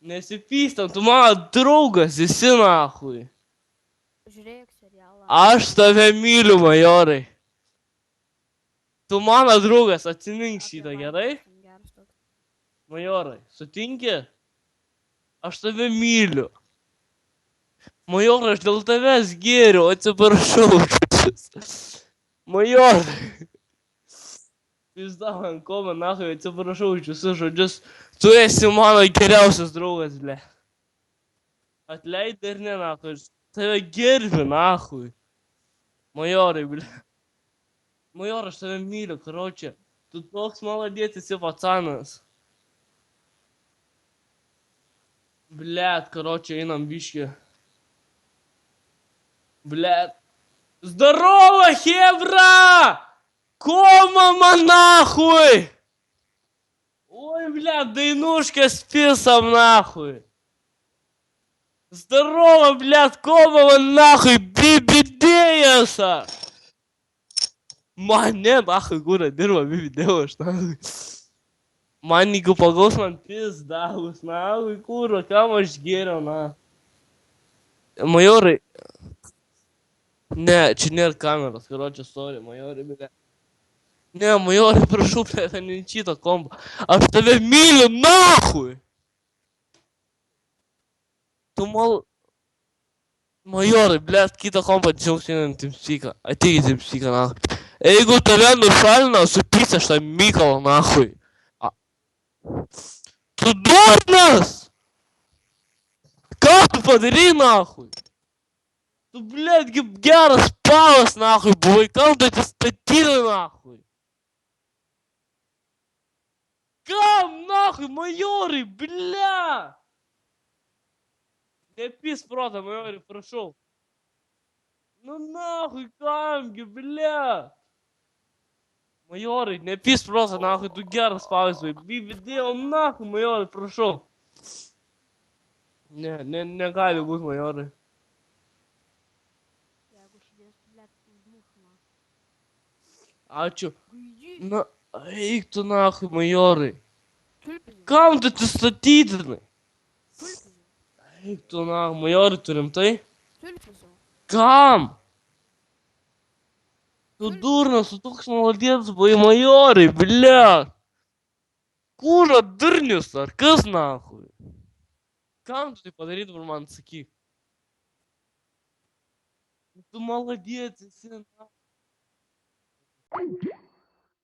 Nesipystam, tu mano draugas, esi nahui. Žiūrėk serialą. Aš tave myliu, majorai. Tu mano draugas, atsimink šitą, gerai? Geras toks. Majorai, sutinki? Aš tave myliu. Majorai, aš dėl tavęs gėriu, atsiprašau. Majorai. Pizda man koma, nahui, atsiprašau už visus žodžius. Tu esi mano geriausias draugas, ble. Atleidai ir ne, nahui. Tave gerbiu, nahui. Majorai, ble. Majorai, aš tave myliu, karočią. Tu toks maladėtis į pacanas. Blet, karočią, einam biškį. Blet. Здорово, хевра! Кома, нахуй! Ой, бля, дайнушка списом, нахуй! Здорово, блядь, кома, нахуй, бибидеяса! Man, ne, nahui, gura, dirba bibidėjus, nahui. Man, jeigu pagaus man pizdavus, nahui, kūro, kam aš gėriau, na. Majorai. Ne, čia nėra kameros, karočią, sorry, majorai, bile. Ne, majorai, prašau, blėt, nečyto kombo. Aš tave myliu, nahui! Tu Majorai, blėt, kitą kompą džiaugs šiandien Teamspeaką. Ateik į Teamspeaką, nahui. Jeigu tave nušalina, supys aš tą Mykolą, nahui. Tu durnas! Ką tu padarai, nahui? Tu, blėt, geras palas, nahui, buvai, kam tu atsistatydai, nahui? Kam, nahui, majorai, blėt? Nepys protą, majorai, prašau. Nu, nahui, kamgi, blėt? Majorai, nepys protą, nahui, tu geras palas, buvai. Bibidėjau, nahui, majorai, prašau. Ne, negali būt, majorai. Jeigu švies, blėt, užmušama. Ačiū. Na, eik tu, nahui, majorai. Tulpinė. Kam tu atsistatydinai? Tulpinė. Eik tu, nahui, majorai, tu rimtai? Tulpinė. Kam? Tu durnas, tu toks maladėtas, buvai, majorai, bля. Kūra durnius, ar kas, nahui? Kam tu tai padaryt, dabar man sakyk? Tu maladėtas, esi, nahui.